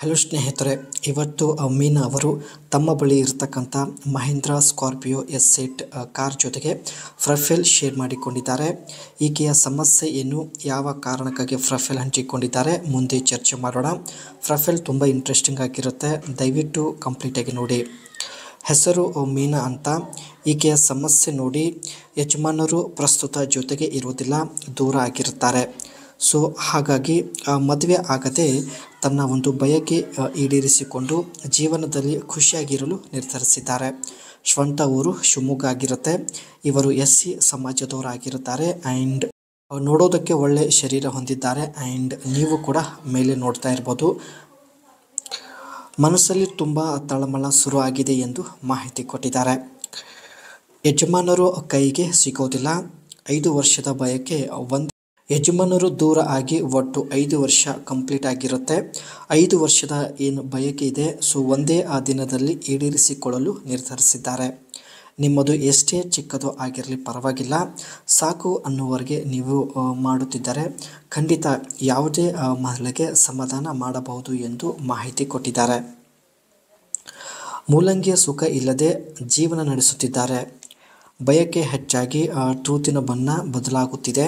Hello ಸ್ನೇಹಿತರೆ, ಇವತ್ತು ಮೀನಾ ಅವರು ತಮ್ಮ ಬಳಿ ಇರತಕ್ಕಂಥ ಮಹೀಂದ್ರಾ ಸ್ಕಾರ್ಪಿಯೋ ಎಸ್8 ಕಾರ್ ಜೊತೆಗೆ ಪ್ರೊಫೈಲ್ ಶೇರ್ ಮಾಡಿಕೊಂಡಿದ್ದಾರೆ. ಈಕೆಯ ಸಮಸ್ಯೆ ಏನು, ಯಾವ ಕಾರಣಕ್ಕಾಗಿ ಪ್ರೊಫೈಲ್ ಹಂಚಿಕೊಂಡಿದ್ದಾರೆ, ಮುಂದೆ ಚರ್ಚೆ ಮಾಡೋಣ. ಪ್ರೊಫೈಲ್ ತುಂಬ ಇಂಟ್ರೆಸ್ಟಿಂಗ್ ಆಗಿರುತ್ತೆ, ದಯವಿಟ್ಟು ಕಂಪ್ಲೀಟಾಗಿ ನೋಡಿ. ಹೆಸರು ಮೀನಾ ಅಂತ. ಈಕೆಯ ಸಮಸ್ಯೆ ನೋಡಿ, ಯಜಮಾನರು ಪ್ರಸ್ತುತ ಜೊತೆಗೆ ಇರುವುದಿಲ್ಲ, ದೂರ ಆಗಿರುತ್ತಾರೆ. ಸೊ ಹಾಗಾಗಿ ಮದುವೆ ಆಗದೆ ತನ್ನ ಒಂದು ಬಯಕೆ ಈಡೇರಿಸಿಕೊಂಡು ಜೀವನದಲ್ಲಿ ಖುಷಿಯಾಗಿರಲು ನಿರ್ಧರಿಸಿದ್ದಾರೆ. ಸ್ವಂತ ಊರು ಶಿವಮೊಗ್ಗ ಆಗಿರುತ್ತೆ. ಇವರು SC ಸಮಾಜದವರಾಗಿರುತ್ತಾರೆ ಆ್ಯಂಡ್ ನೋಡೋದಕ್ಕೆ ಒಳ್ಳೆ ಶರೀರ ಹೊಂದಿದ್ದಾರೆ. ಆ್ಯಂಡ್ ನೀವು ಕೂಡ ಮೇಲೆ ನೋಡ್ತಾ ಇರ್ಬೋದು. ಮನಸ್ಸಲ್ಲಿ ತುಂಬ ತಳಮಳ ಶುರು ಆಗಿದೆ ಎಂದು ಮಾಹಿತಿ ಕೊಟ್ಟಿದ್ದಾರೆ. ಯಜಮಾನರು ಕೈಗೆ ಸಿಗೋದಿಲ್ಲ, 5 ವರ್ಷದ ಬಯಕೆ. ಯಜಮಾನರು ದೂರ ಆಗಿ ಒಟ್ಟು 5 ವರ್ಷ ಕಂಪ್ಲೀಟ್ ಆಗಿರುತ್ತೆ. 5 ವರ್ಷದ ಏನು ಬಯಕೆ ಇದೆ, ಸೊ ಒಂದೇ ಆ ದಿನದಲ್ಲಿ ಈಡೇರಿಸಿಕೊಳ್ಳಲು ನಿರ್ಧರಿಸಿದ್ದಾರೆ. ನಿಮ್ಮದು ಎಷ್ಟೇ ಚಿಕ್ಕದು ಆಗಿರಲಿ ಪರವಾಗಿಲ್ಲ, ಸಾಕು ಅನ್ನುವರೆಗೆ ನೀವು ಮಾಡುತ್ತಿದ್ದರೆ ಖಂಡಿತ ಯಾವುದೇ ಮಹಿಳೆಗೆ ಸಮಾಧಾನ ಮಾಡಬಹುದು ಎಂದು ಮಾಹಿತಿ ಕೊಟ್ಟಿದ್ದಾರೆ. ಮೂಲಂಗಿಯ ಸುಖ ಇಲ್ಲದೆ ಜೀವನ ನಡೆಸುತ್ತಿದ್ದಾರೆ. ಬಯಕೆ ಹೆಚ್ಚಾಗಿ ಟ್ರೂತಿನ ಬಣ್ಣ ಬದಲಾಗುತ್ತಿದೆ.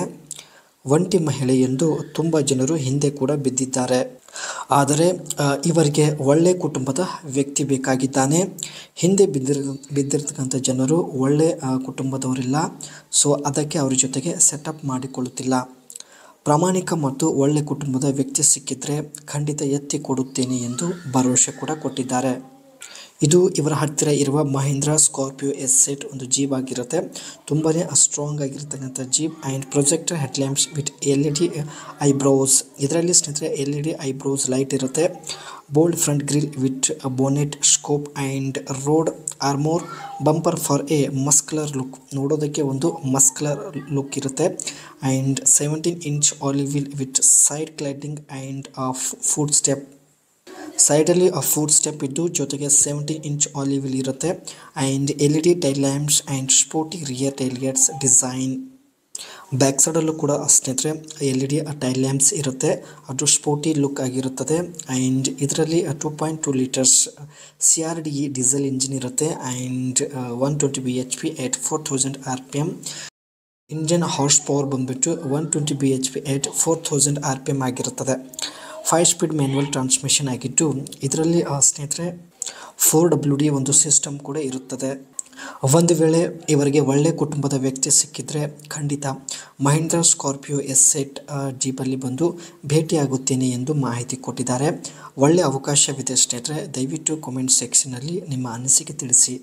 ಒಂಟಿ ಮಹಿಳೆ ಎಂದು ತುಂಬ ಜನರು ಹಿಂದೆ ಕೂಡ ಬಿದ್ದಿದ್ದಾರೆ. ಆದರೆ ಇವರಿಗೆ ಒಳ್ಳೆ ಕುಟುಂಬದ ವ್ಯಕ್ತಿ ಬೇಕಾಗಿದ್ದಾನೆ. ಹಿಂದೆ ಬಿದ್ದಿರ್ತಕ್ಕಂಥ ಜನರು ಒಳ್ಳೆ ಕುಟುಂಬದವರಿಲ್ಲ. ಸೊ ಅದಕ್ಕೆ ಅವ್ರ ಜೊತೆಗೆ ಸೆಟಪ್ ಮಾಡಿಕೊಳ್ಳುತ್ತಿಲ್ಲ. ಪ್ರಾಮಾಣಿಕ ಮತ್ತು ಒಳ್ಳೆ ಕುಟುಂಬದ ವ್ಯಕ್ತಿ ಸಿಕ್ಕಿದ್ರೆ ಖಂಡಿತ ಎತ್ತಿ ಕೊಡುತ್ತೇನೆ ಎಂದು ಭರವಸೆ ಕೂಡ ಕೊಟ್ಟಿದ್ದಾರೆ. ಇದು ಇವರ ಹತ್ತಿರ ಇರುವ ಮಹೀಂದ್ರಾ ಸ್ಕಾರ್ಪಿಯೋ ಎಸ್8 ಒಂದು ಜೀಪ್ ಆಗಿರುತ್ತೆ. ತುಂಬಾ ಸ್ಟ್ರಾಂಗ್ ಆಗಿರ್ತಕ್ಕಂಥ jeep and projector headlamps with LED eyebrows. ಇದರಲ್ಲಿ ಸ್ನೇಹಿತರೆ LED ಐಬ್ರೋಸ್ ಲೈಟ್ ಇರುತ್ತೆ. Bold front grille with bonnet scoop and road armour bumper for a muscular look. ನೋಡೋದಕ್ಕೆ ಒಂದು ಮಸ್ಕ್ಯುಲರ್ ಲುಕ್ ಇರುತ್ತೆ. And 17 inch alloy wheel with side cladding and foot step. ಸೈಡಲ್ಲಿ foot step ಇದ್ದು ಜೊತೆಗೆ 17 inch alloy wheel ಇರುತ್ತೆ. And LED tail lamps and sporty rear tailgates design. Back ಸೈಡಲ್ಲೂ ಕೂಡ ಸ್ನೇಹಿತರೆ LED ಟೈಲ್ ಲ್ಯಾಂಪ್ಸ್ ಇರುತ್ತೆ. ಅದು ಸ್ಪೋರ್ಟಿ ಲುಕ್ ಆಗಿರುತ್ತದೆ. ಆ್ಯಂಡ್ ಇದರಲ್ಲಿ 2.2 ಲೀಟರ್ಸ್ CRDE ಡೀಸೆಲ್ ಇಂಜಿನ್ ಇರುತ್ತೆ. And 120 bhp at 4000 RPM. Engine horse power ಬಂದುಬಿಟ್ಟು 120 bhp at 4000 RPM ಆಗಿರುತ್ತದೆ. 5 ಸ್ಪೀಡ್ ಮ್ಯಾನ್ಯುವಲ್ ಟ್ರಾನ್ಸ್ಮಿಷನ್ ಆಗಿದ್ದು ಇದರಲ್ಲಿ ಸ್ನೇಹಿತರೆ 4WD ಒಂದು ಸಿಸ್ಟಮ್ ಕೂಡ ಇರುತ್ತದೆ. ಒಂದು ವೇಳೆ ಇವರಿಗೆ ಒಳ್ಳೆ ಕುಟುಂಬದ ವ್ಯಕ್ತಿ ಸಿಕ್ಕಿದ್ರೆ ಖಂಡಿತ ಮಹೀಂದ್ರಾ ಸ್ಕಾರ್ಪಿಯೋ ಎಸ್8 ಜೀಪಲ್ಲಿ ಬಂದು ಭೇಟಿಯಾಗುತ್ತೇನೆ ಎಂದು ಮಾಹಿತಿ ಕೊಟ್ಟಿದ್ದಾರೆ. ಒಳ್ಳೆಯ ಅವಕಾಶವಿದೆ ಸ್ನೇಹಿತರೆ, ದಯವಿಟ್ಟು ಕಾಮೆಂಟ್ ಸೆಕ್ಷನಲ್ಲಿ ನಿಮ್ಮ ಅನಿಸಿಕೆ ತಿಳಿಸಿ.